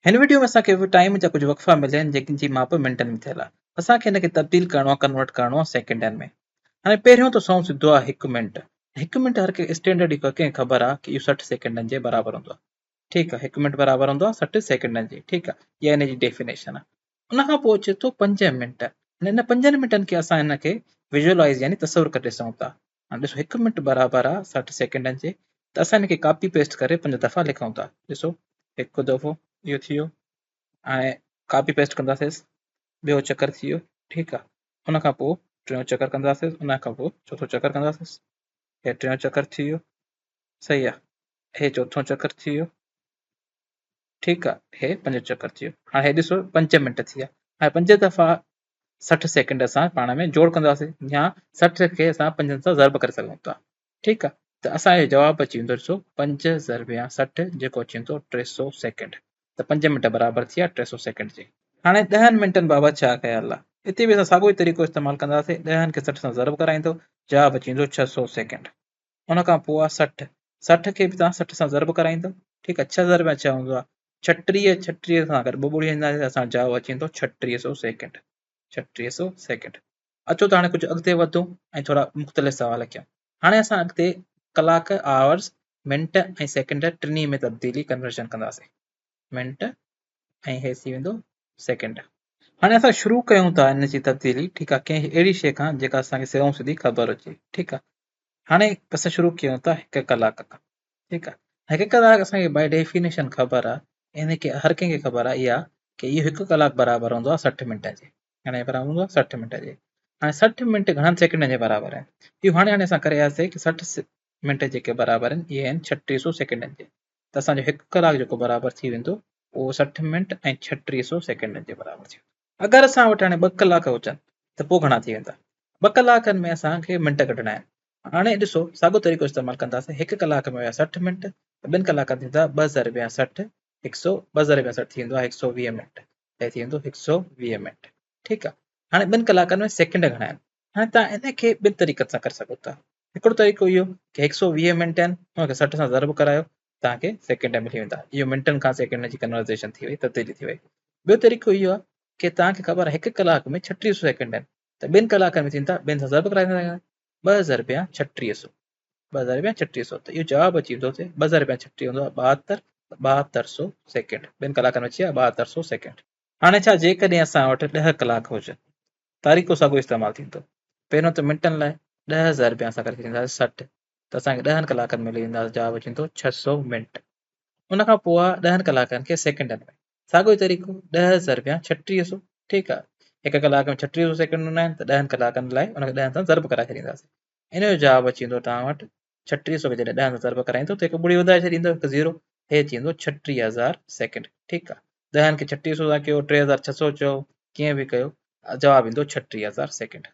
हिन वीडियो में असांखे टाइम जा कुछ वक़फ़ा मिलिया आहिनि जंहिंजी माप मिंटनि में थियल आहे। असांखे हिनखे तब्दील करणो आहे, कन्वर्ट करणो आहे सेकंडनि में। हाणे पहिरियों त सौं सिधो आहे 1 मिंट। 1 मिंट हर कंहिं स्टैंडर्ड कंहिंखे ख़बर आहे कि इहो 60 सेकंडनि जे बराबरि हूंदो आहे। ठीकु आहे, 1 मिंट बराबरि हूंदो आहे 60 सेकंडनि जे। ठीकु आहे, इहा हिन जी डेफिनेशन आहे। उन खां पोइ अचे थो 5 मिंट। हिन 5 मिंटनि खे असां हिनखे विजुअलाइज़ यानी तसवुरु करे ॾिसूं था। हाणे ॾिसो 1 मिंट बराबरि आहे 60 सेकंडनि जे, त असां हिनखे कॉपी पेस्ट करे 5 दफ़ा लिखूं था। ॾिसो, हिकु दफ़ो इहो थी वियो, हाणे कॉपी पेस्ट कंदासीं, ॿियो चकर थी वियो। ठीकु आहे, उन खां पोइ टियों चकर कंदासीं, उन खां पोइ चोथों चकर कंदासीं, हे टियों चकर थी वियो। सही आहे, हे चोथों चकर थी वियो। ठीकु आहे, हे 5 चकर थी वियो। हाणे हे ॾिसो 5 मिंट थी विया। हाणे 5 दफ़ा 60 सेकंड असां पाण में जोड़ कंदासीं या 60 खे असां 5 सां ज़र्ब करे सघूं था। ठीकु आहे, त असांजो जवाबु अची वेंदो, ॾिसो 5 ज़र्ब 60 जेको अची वेंदो 300 सेकंड। त 5 मिंट बराबरि थी विया 300 सेकंड जे। हाणे 10 मिंटनि बाबति छा ख़्यालु आहे? हिते बि असां साॻियो ई तरीक़ो इस्तेमालु कंदासीं। 10 खे 60 सां ज़र्ब कराईंदो, जवाबु अची वेंदो 600 सेकंड। उन खां पोइ आहे 60, 60 खे बि तव्हां 60 सां ज़र्ब कराईंदो। ठीकु आहे, 6 ज़र्ब 6 हूंदो आहे 36, 36 सां अगरि 2 ॿुड़ी हणंदासीं असां जवाबु अची वेंदो 3600 सेकंड। 3600 सेकंड। अचो त हाणे कुझु अॻिते वधूं ऐं थोरा मुख़्तलिफ़ सवाल कयूं। हाणे असां अॻिते कलाक, आवर्स, मिंट ऐं सेकंड टिनी में तब्दीली कन्वर्जन कंदासीं। मिंट ऐं हे थी वेंदो सेकंड। हाणे असां शुरू कयूं था हिन जी तब्दीली। ठीकु आहे, कंहिं अहिड़ी शइ खां जेका असांखे सिधो सिधी ख़बर हुजे। ठीकु आहे, हाणे असां शुरू कयूं था 1 कलाक खां। ठीकु आहे, 1 कलाक असांखे बाय डेफिनेशन ख़बर आहे, इनखे हर कंहिंखे ख़बर आहे इहा कि इहो 1 कलाक बराबरि हूंदो आहे 60 मिंट जे। हाणे बराबरि हूंदो आहे 60 मिंट जे। हाणे 60 मिंट घणनि सेकंडनि जे बराबरि आहिनि? इहो हाणे असां करे आयासीं कि 60 मिंट जेके बराबरि आहिनि इहे आहिनि 3600 सेकंडनि जे। त असांजो 1 कलाक जेको बराबरि थी वेंदो उहो 60 मिंट ऐं 3600 सेकंडनि जे बराबरि थी वेंदो। अगरि असां वटि हाणे 2 कलाक हुजनि त पोइ घणा थी वेंदा? 2 कलाकनि में असांखे मिंट कढणा आहिनि। हाणे ॾिसो साॻियो तरीक़ो इस्तेमालु कंदासीं। 1 कलाक में हुया 60 मिंट, त 2 कलाकनि थींदा 2 ज़र्ब 60, 100, 2 ज़र्ब 60 थी वेंदो आहे 120 मिंट। हे थी वेंदो 120 मिंट। ठीकु आहे, हाणे 2 कलाकनि में सेकंड घणा आहिनि? हाणे तव्हां इनखे ॿिनि तरीक़नि सां करे सघो था। हिकिड़ो तरीक़ो इहो कि 120 मिंट आहिनि, हुनखे 60 सां ज़र्ब करायो, तव्हांखे सेकंड मिली वेंदा। इहो मिंटनि खां सेकंड जी कन्वर्सेशन थी वई, तब्दीली थी वई। ॿियो तरीक़ो इहो आहे कि तव्हांखे ख़बर आहे 1 कलाक में 3600 सेकंड आहिनि, त 2 कलाकनि में थींदा 2 सां ज़र्ब कराईंदा, 2 ज़र्ब 3600, 2 ज़र्ब 3600, त इहो जवाबु अची वेंदो 2 ज़र्ब 36 हूंदो आहे 72, 7200 सेकंड। 2 कलाकनि में अची विया 7200 सेकंड। हाणे छा जेकॾहिं असां वटि 10 कलाक हुजनि, तारीख़ो साॻियो इस्तेमालु थींदो। पहिरियों त मिंटनि लाइ 10 ज़र्ब सां करे थींदासीं 60, त असांखे 10 कलाकनि में मिली वेंदा, जवाबु अची वेंदो 600 मिंट। उन खां पोइ आहे 10 कलाकनि खे सेकंडनि में। साॻियो ई तरीक़ो 10 ज़र्ब 3600। ठीकु आहे, 1 कलाक में 3600 सेकंड हूंदा आहिनि, त 10 कलाकनि लाइ उनखे 10 सां ज़र्ब कराए छॾींदासीं। इन जो जवाबु अची वेंदो तव्हां वटि 3600 खे जॾहिं 10 सां ज़र्ब कराईंदो त 1 ॿुड़ी वधाए छॾींदो, 1 0, हे थी वेंदो 36000 सेकंड। ठीकु आहे, 10 खे 3600 सां कयो, 3600 चयो, कीअं बि कयो, जवाबु ईंदो 36000 सेकंड।